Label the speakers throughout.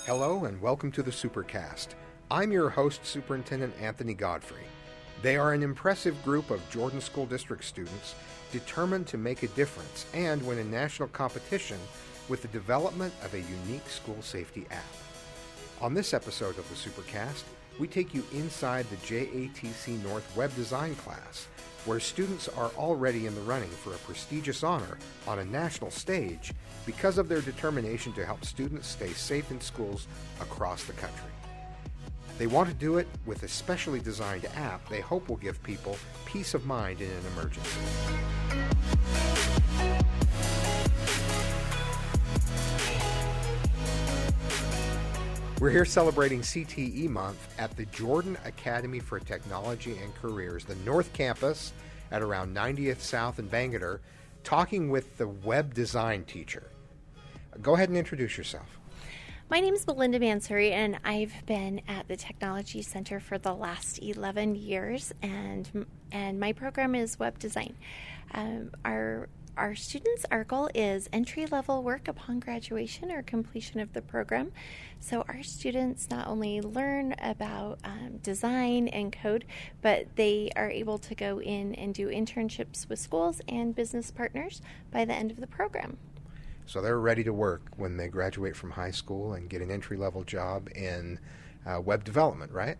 Speaker 1: Hello and welcome to the Supercast. I'm your host, Superintendent Anthony Godfrey. They are an impressive group of Jordan School District students determined to make a difference and win a national competition with the development of a unique school safety app. On this episode of the Supercast, we take you inside the JATC North Web Design class, where students are already in the running for a prestigious honor on a national stage because of their determination to help students stay safe in schools across the country. They want to do it with a specially designed app they hope will give people peace of mind in an emergency. We're here celebrating CTE Month at the Jordan Academy for Technology and Careers, the North Campus at around 90th South in Bangerter, talking with the web design teacher. Go ahead and introduce yourself.
Speaker 2: My name is Belinda Mansouri, and I've been at the Technology Center for the last 11 years, and my program is web design. Our students, our goal is entry-level work upon graduation or completion of the program. So our students not only learn about design and code, but they are able to go in and do internships with schools and business partners by the end of the program.
Speaker 1: So they're ready to work when they graduate from high school and get an entry-level job in web development, right?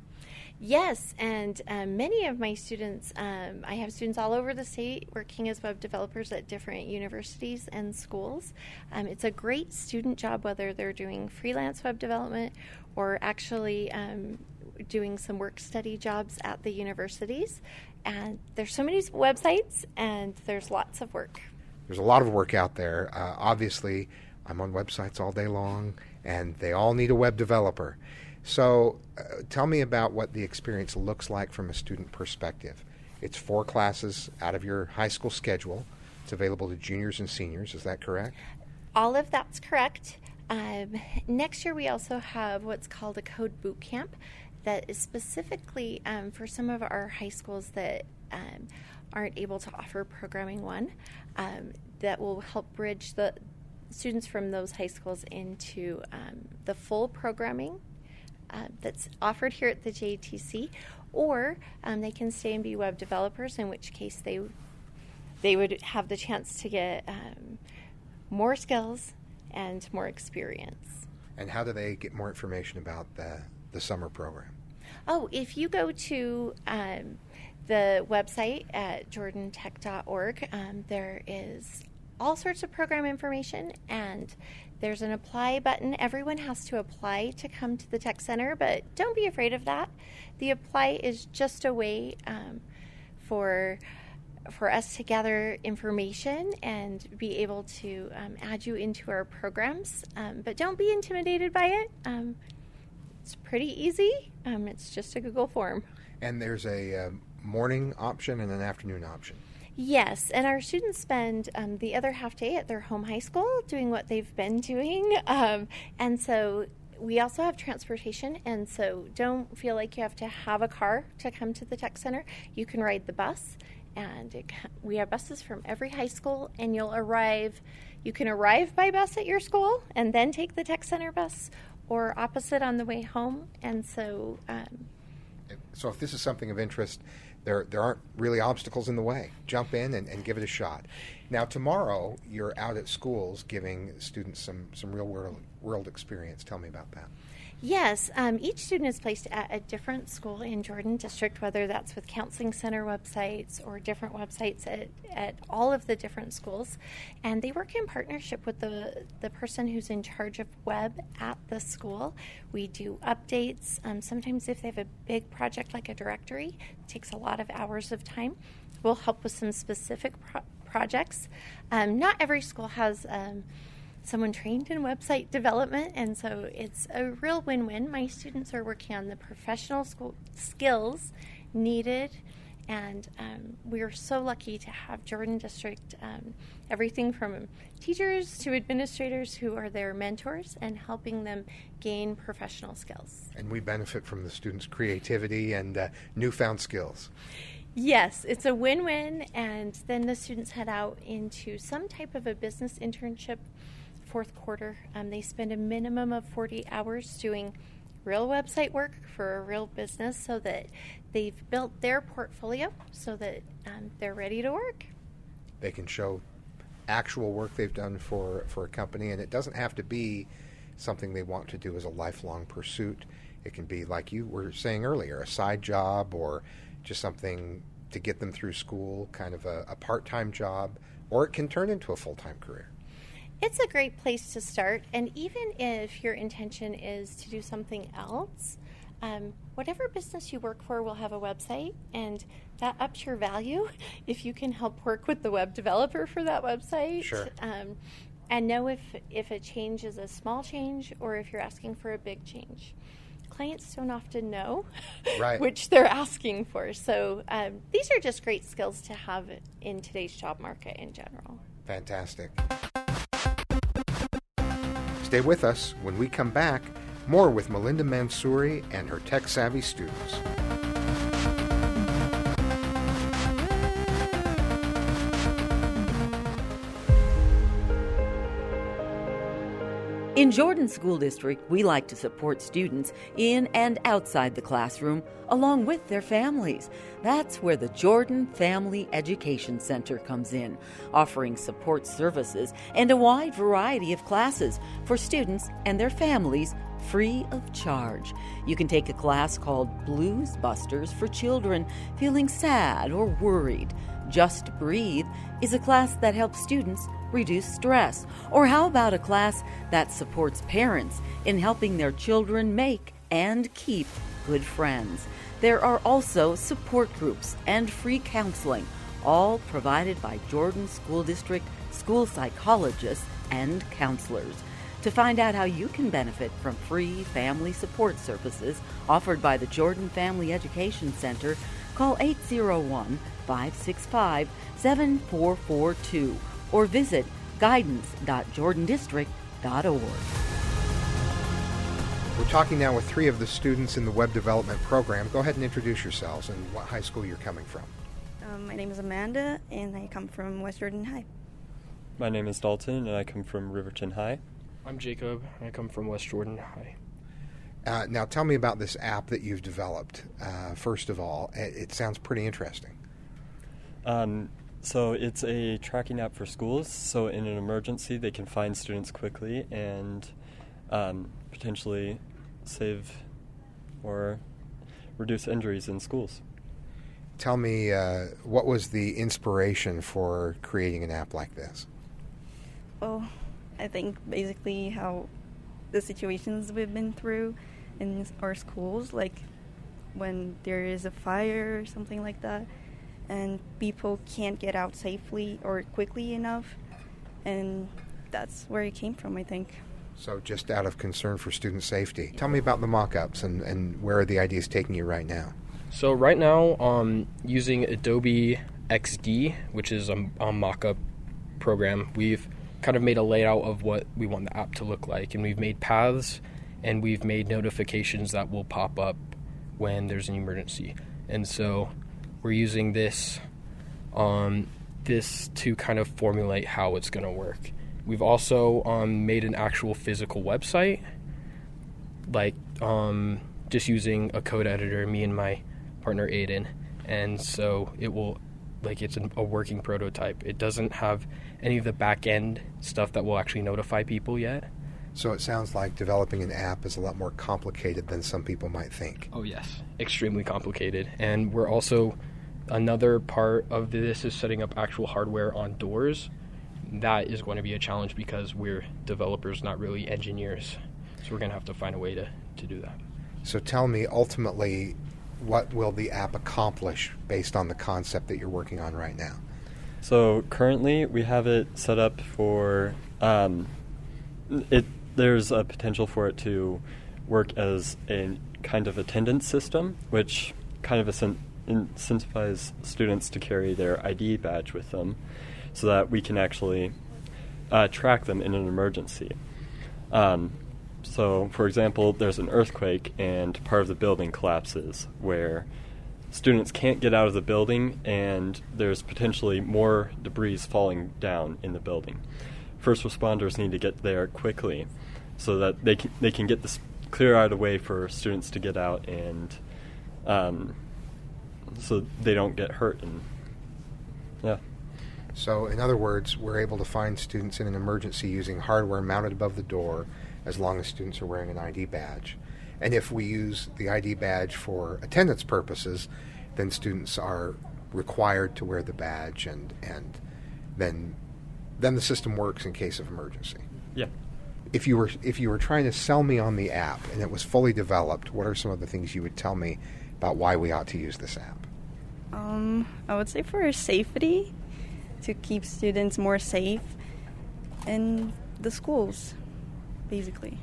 Speaker 2: Yes, and many of my students, I have students all over the state working as web developers at different universities and schools. It's a great student job, whether they're doing freelance web development or actually doing some work-study jobs at the universities. And there's so many websites, and there's lots of work.
Speaker 1: There's a lot of work out there. Obviously, I'm on websites all day long, and they all need a web developer. So tell me about what the experience looks like from a student perspective. It's 4 classes out of your high school schedule. It's available to juniors and seniors. Is that correct?
Speaker 2: All of that's correct. Next year we also have what's called a code boot camp that is specifically for some of our high schools that aren't able to offer Programming 1 that will help bridge the students from those high schools into the full programming that's offered here at the JATC, or they can stay and be web developers, in which case they would have the chance to get more skills and more experience.
Speaker 1: And how do they get more information about the summer program?
Speaker 2: Oh, if you go to the website at jordantech.org, there is all sorts of program information, and there's an apply button. Everyone has to apply to come to the Tech Center, but don't be afraid of that. The apply is just a way for us to gather information and be able to add you into our programs. But don't be intimidated by it. It's pretty easy. It's just a Google form.
Speaker 1: And there's a morning option and an afternoon option.
Speaker 2: Yes, and our students spend the other half day at their home high school doing what they've been doing. And so we also have transportation, and so don't feel like you have to have a car to come to the Tech Center. You can ride the bus, and we have buses from every high school, and you can arrive by bus at your school and then take the Tech Center bus, or opposite on the way home. And so
Speaker 1: if this is something of interest, there aren't really obstacles in the way. Jump in and give it a shot. Now, tomorrow, you're out at schools giving students some real world experience. Tell me about that.
Speaker 2: Yes, each student is placed at a different school in Jordan District, whether that's with counseling center websites or different websites at all of the different schools. And they work in partnership with the person who's in charge of web at the school. We do updates. Sometimes if they have a big project like a directory, it takes a lot of hours of time. We'll help with some specific projects. Not every school has someone trained in website development, and so it's a real win-win. My students are working on the professional school skills needed, and we're so lucky to have Jordan District, everything from teachers to administrators who are their mentors and helping them gain professional skills.
Speaker 1: And we benefit from the students' creativity and newfound skills.
Speaker 2: Yes, it's a win-win, and then the students head out into some type of a business internship fourth quarter. They spend a minimum of 40 hours doing real website work for a real business so that they've built their portfolio so that they're ready to work.
Speaker 1: They can show actual work they've done for a company, and it doesn't have to be something they want to do as a lifelong pursuit. It can be, like you were saying earlier, a side job or just something to get them through school, kind of a part-time job, or it can turn into a full-time career.
Speaker 2: It's a great place to start, and even if your intention is to do something else, whatever business you work for will have a website, and that ups your value if you can help work with the web developer for that website.
Speaker 1: Sure.
Speaker 2: And know if a change is a small change or if you're asking for a big change. Clients don't often know
Speaker 1: right.
Speaker 2: which they're asking for. So these are just great skills to have in today's job market in general.
Speaker 1: Fantastic. Stay with us. When we come back, more with Melinda Mansouri and her tech-savvy students.
Speaker 3: In Jordan School District, we like to support students in and outside the classroom, along with their families. That's where the Jordan Family Education Center comes in, offering support services and a wide variety of classes for students and their families free of charge. You can take a class called Blues Busters for children feeling sad or worried. Just Breathe is a class that helps students reduce stress. Or how about a class that supports parents in helping their children make and keep good friends? There are also support groups and free counseling, all provided by Jordan School District school psychologists and counselors. To find out how you can benefit from free family support services offered by the Jordan Family Education Center, call 801-565-7442 or visit guidance.jordandistrict.org.
Speaker 1: We're talking now with three of the students in the web development program. Go ahead and introduce yourselves and what high school you're coming from.
Speaker 4: My name is Amanda, and I come from West Jordan High.
Speaker 5: My name is Dalton, and I come from Riverton High.
Speaker 6: I'm Jacob, and I come from West Jordan High.
Speaker 1: Now tell me about this app that you've developed. First of all, it sounds pretty interesting.
Speaker 5: So it's a tracking app for schools, so in an emergency they can find students quickly and potentially save or reduce injuries in schools.
Speaker 1: Tell me, what was the inspiration for creating an app like this?
Speaker 4: Well, I think basically how the situations we've been through in our schools, like when there is a fire or something like that, and people can't get out safely or quickly enough, and that's where it came from, I think.
Speaker 1: So just out of concern for student safety. Tell me about the mock-ups and where are the ideas taking you right now?
Speaker 6: So right now, using Adobe XD, which is a mock-up program, we've kind of made a layout of what we want the app to look like, and we've made paths, and we've made notifications that will pop up when there's an emergency. And so we're using this to kind of formulate how it's going to work. We've also made an actual physical website, like just using a code editor, me and my partner Aiden, and so it will, like, it's a working prototype. It doesn't have any of the back end stuff that will actually notify people yet.
Speaker 1: So it sounds like developing an app is a lot more complicated than some people might think.
Speaker 6: Oh yes, extremely complicated. And we're also, another part of this is setting up actual hardware on doors. That is going to be a challenge because we're developers, not really engineers. So we're going to have to find a way to do that.
Speaker 1: So tell me, ultimately, what will the app accomplish based on the concept that you're working on right now?
Speaker 5: So currently we have it set up for there's a potential for it to work as a kind of attendance system, which kind of incentivizes students to carry their ID badge with them so that we can actually track them in an emergency. So, for example, there's an earthquake and part of the building collapses where students can't get out of the building and there's potentially more debris falling down in the building. first responders need to get there quickly so that they can get this clear out a way for students to get out and so they don't get hurt. And yeah.
Speaker 1: So, in other words, we're able to find students in an emergency using hardware mounted above the door as long as students are wearing an ID badge. And if we use the ID badge for attendance purposes, then students are required to wear the badge, and then the system works in case of emergency.
Speaker 5: Yeah.
Speaker 1: If you were trying to sell me on the app and it was fully developed, what are some of the things you would tell me about why we ought to use this app?
Speaker 4: I would say for safety, to keep students more safe in the schools, basically.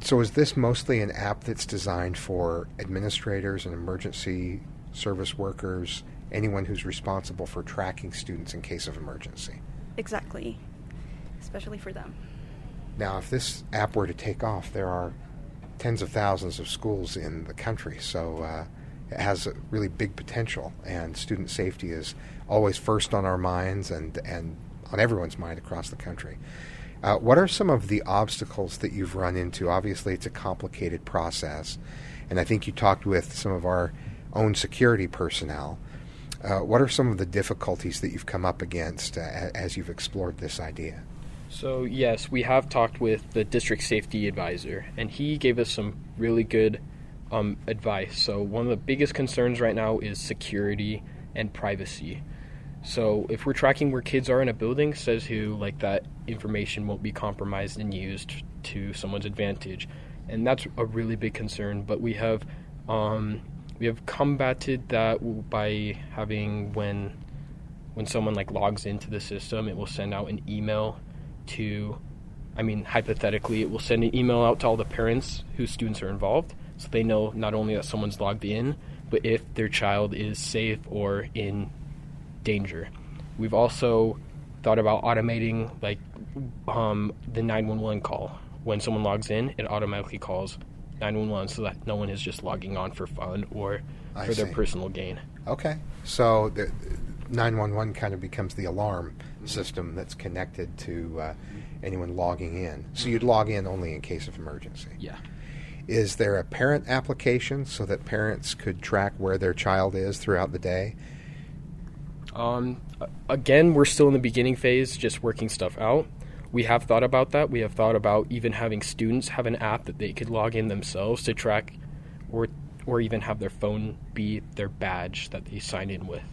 Speaker 1: So is this mostly an app that's designed for administrators and emergency service workers, anyone who's responsible for tracking students in case of emergency?
Speaker 4: Exactly, especially for them.
Speaker 1: Now, if this app were to take off, there are tens of thousands of schools in the country, so it has a really big potential, and student safety is always first on our minds and on everyone's mind across the country. What are some of the obstacles that you've run into? Obviously, it's a complicated process, and I think you talked with some of our own security personnel. What are some of the difficulties that you've come up against as you've explored this idea?
Speaker 6: So, yes, we have talked with the district safety advisor, and he gave us some really good advice. So one of the biggest concerns right now is security and privacy. So if we're tracking where kids are in a building, says who, like, that information won't be compromised and used to someone's advantage. And that's a really big concern. But we have combated that by having when someone like logs into the system, it will send out an email to, hypothetically, it will send an email out to all the parents whose students are involved, so they know not only that someone's logged in, but if their child is safe or in danger. We've also thought about automating the 911 call. When someone logs in, it automatically calls 911 so that no one is just logging on for fun or for their personal gain.
Speaker 1: Okay. So the 911 kind of becomes the alarm system that's connected to anyone logging in. So you'd log in only in case of emergency.
Speaker 6: Yeah.
Speaker 1: Is there a parent application so that parents could track where their child is throughout the day?
Speaker 6: Again, we're still in the beginning phase, just working stuff out. We have thought about that. We have thought about even having students have an app that they could log in themselves to track, or even have their phone be their badge that they sign in with.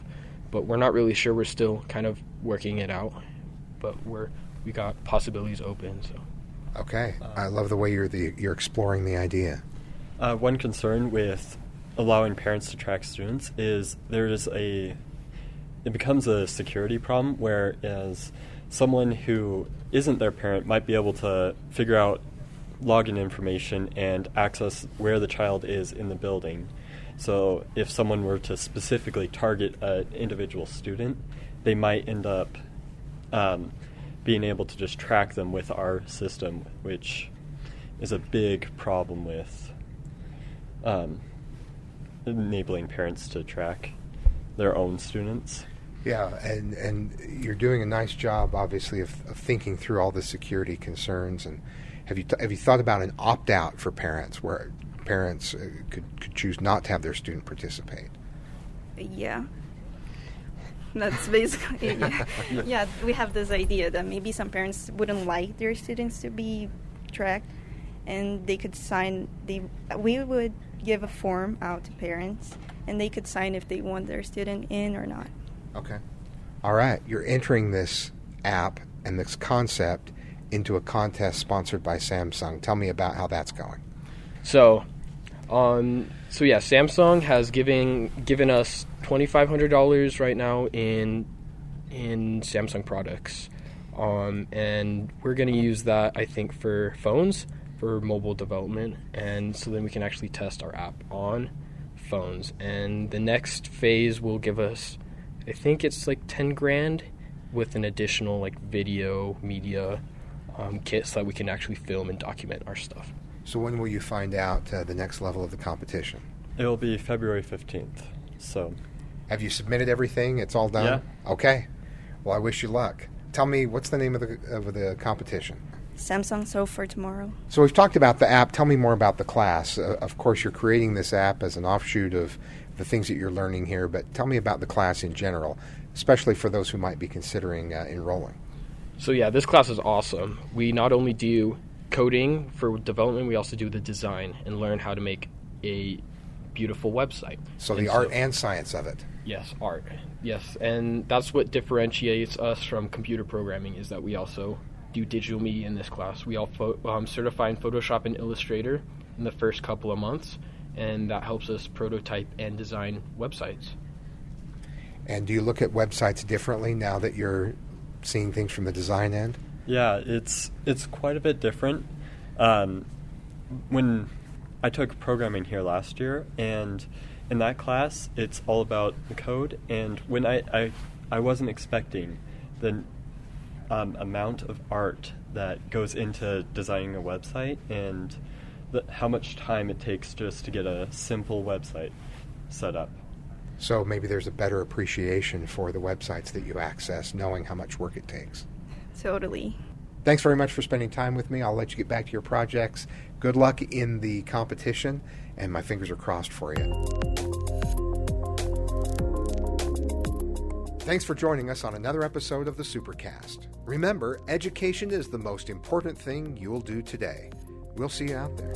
Speaker 6: But we're not really sure. We're still kind of working it out. But we got possibilities open. So.
Speaker 1: Okay. I love the way you're exploring the idea.
Speaker 5: One concern with allowing parents to track students is it becomes a security problem, whereas someone who isn't their parent might be able to figure out login information and access where the child is in the building. So if someone were to specifically target an individual student, they might end up being able to just track them with our system, which is a big problem with enabling parents to track their own students.
Speaker 1: Yeah, and you're doing a nice job, obviously, of thinking through all the security concerns. And have you thought about an opt-out for parents, where parents could choose not to have their student participate?
Speaker 4: Yeah. That's basically, yeah. Yeah, we have this idea that maybe some parents wouldn't like their students to be tracked, and they could sign, we would give a form out to parents, and they could sign if they want their student in or not.
Speaker 1: Okay. All right. You're entering this app and this concept into a contest sponsored by Samsung. Tell me about how that's going.
Speaker 6: So yeah, Samsung has given us $2,500 right now in Samsung products, and we're going to use that, I think, for phones, for mobile development, and so then we can actually test our app on phones. And the next phase will give us, I think it's like $10,000 with an additional video media kit so that we can actually film and document our stuff.
Speaker 1: So when will you find out the next level of the competition?
Speaker 5: It will be February 15th. So,
Speaker 1: have you submitted everything? It's all done?
Speaker 5: Yeah.
Speaker 1: Okay. Well, I wish you luck. tell me, what's the name of the competition?
Speaker 4: Samsung So for Tomorrow.
Speaker 1: So we've talked about the app. Tell me more about the class. Of course, you're creating this app as an offshoot of the things that you're learning here, but tell me about the class in general, especially for those who might be considering enrolling.
Speaker 6: So yeah, this class is awesome. We not only do coding for development, we also do the design and learn how to make a beautiful website.
Speaker 1: So the art and science of it.
Speaker 6: Yes, art. Yes, and that's what differentiates us from computer programming, is that we also do digital media in this class. We all certify in Photoshop and Illustrator in the first couple of months, and that helps us prototype and design websites.
Speaker 5: And do you look at websites differently now that you're seeing things from the design end?
Speaker 7: Yeah, it's quite a bit different. When I took programming here last year, and in that class, it's all about the code. And when I wasn't expecting the amount of art that goes into designing a website, and how much time it takes just to get a simple website set up.
Speaker 1: So maybe there's a better appreciation for the websites that you access, knowing how much work it takes.
Speaker 4: Totally.
Speaker 1: Thanks very much for spending time with me. I'll let you get back to your projects. Good luck in the competition, and my fingers are crossed for you. Thanks for joining us on another episode of the Supercast. Remember, education is the most important thing you'll do today. We'll see you out there.